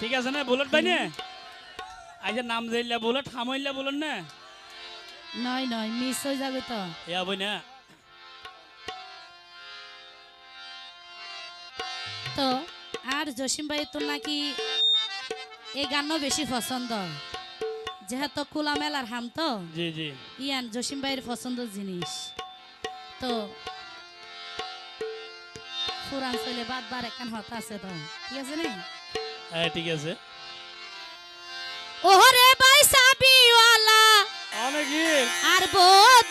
ঠিক আছে না বুলেট ভাই না আজ নাম দিলা বুলেট হামাইলা বলেন না নয় নয় মিস হয়ে যাবে তো ইয়া বই না তো আর জসিম ভাই তো নাকি এই গানও বেশি পছন্দ যেহেতু খোলা মেলার হাম তো জি জি ইয়ান জসিম ভাইয়ের পছন্দ জিনিস তো পুরান চলে বাদ বার একখান হতা আছে তো ঠিক আছে না হ্যাঁ ঠিক আছে ওরে ভাই সাবিওয়ালা অনেক আর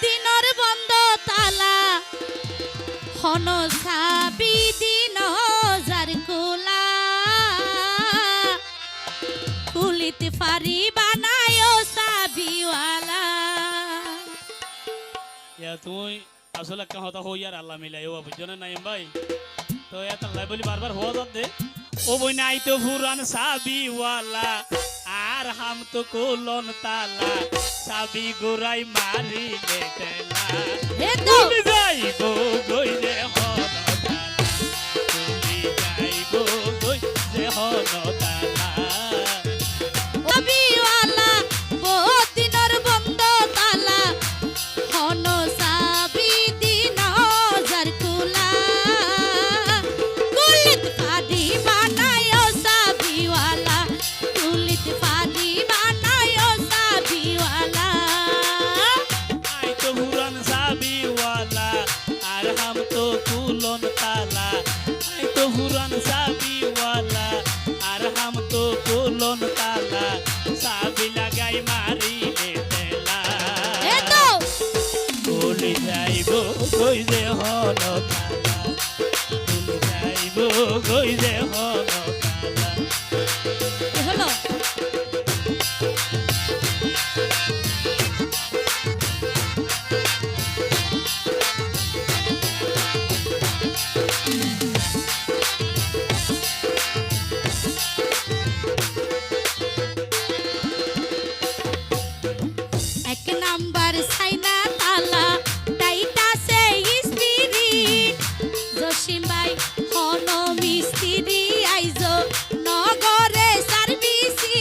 দিনর বন্ধ তালা হন সাবি দিন যার কুলা কুলিতে পারি বানায় সাবিওয়ালা ইয়া তুই আসলে একটা হতা হই আর আল্লাহ মিলাই ও বুঝছো না নাইম ভাই তো এত লাই বলি বারবার হওয়া যাচ্ছে ও বই নাই তো পুরান সাবিওয়ালা আর হাম তো কোলন তালা সাবি গোরাই মারি লে তেলা হে তো তুলি যাইবো গই যে হন তালা তুলি যাইবো গই যে হন তালা সাবিওয়ালা দিনর বন্ধ তালা হন সাবি দিন যার কুলা কুলিত পারি বানায় সাবিওয়ালা কুলিত পারি বানায় সাবিওয়ালা আই তো পুরান সাবিওয়ালা আর হাম তো কুলন তালা আই তো পুরান সাবিওয়ালা আর হাম তো কুলন তালা সাবি লাগাই মারি লে তেলা এ তো তুলি যাইবো কই যে হন তালা তুলি যাইবো কই যে হন তালা কি হলো এক নাম্বার সাইনা তালা টাইটা সে স্পিরিট জসিম ভাই হন মিস্ত্রি আইজো নগরে সার্ভিসি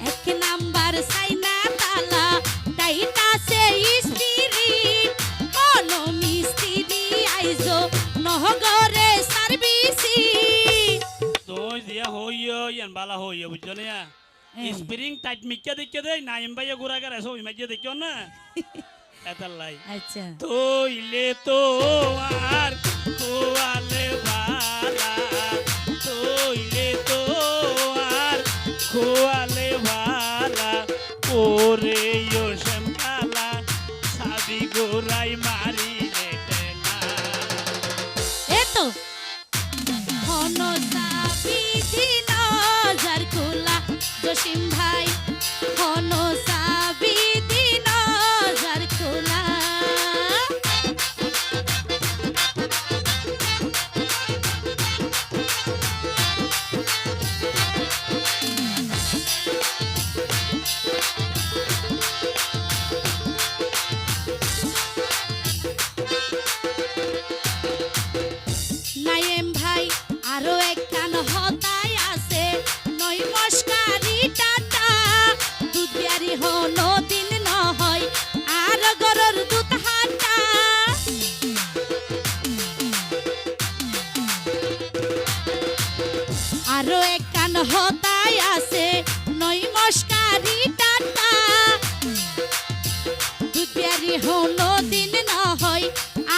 এক নাম্বার সাইনা তালা টাইটা সে স্পিরিট হন মিস্ত্রি আইজো নগরে সার্ভিসি তুই দিয়া হইও ইয়ান বালা হইও বুঝছো না স্প্রিং টাইট মিক্কা দেখে দে নাইম ভাইয়া গুড়াগার আছে ওই মাঝে দেখিও না এতার লাই আচ্ছা তৈলে তো আর খোয়ালে ভালা তৈলে তো আর খোয়ালে ভালা ওরে ইয়ো শ্যামকালা সাবি গোরাই মারিলে টেলা এতো হন সাবি দিন যার কুলা জসিম ভাই হন সাবি দিন যার কুলা নাইম ভাই আরো একখান হতায় আছে নয় মস্কারি টাটা দুধ বিয়ারি হনো দিন নহয় আর গরর দুধ হাটা আরো একখান হতায় আছে নয় মস্কারি টাটা দুধ বিয়ারি হনো দিন নহয়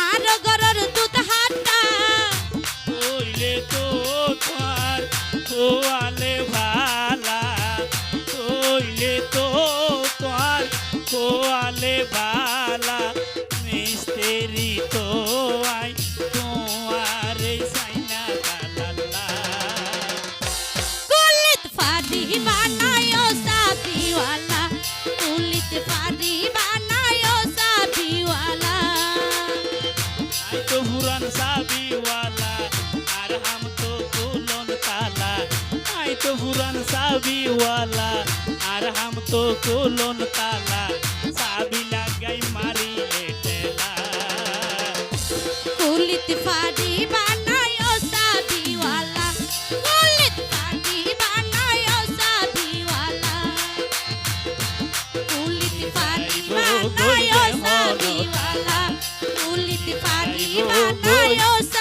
আর গরর দুধ হাটা তৈলে তো তোমার খোয়ালে ভালা তৈলে তো তোমার খোয়ালে ভালা মিস্তেরি তো আই তোমারে সাইনা তালালা কুলিত ফাদি বানায় সাবিওয়ালা কুলিত ফাদি বানায় সাবিওয়ালা আই তো পুরান সাবিওয়ালা আর হাম তো কুলন তালা আই তো পুরান সাবিওয়ালা আর হাম তো কুলন তালা সাবি লাগাই মারি লে টেলা বানায়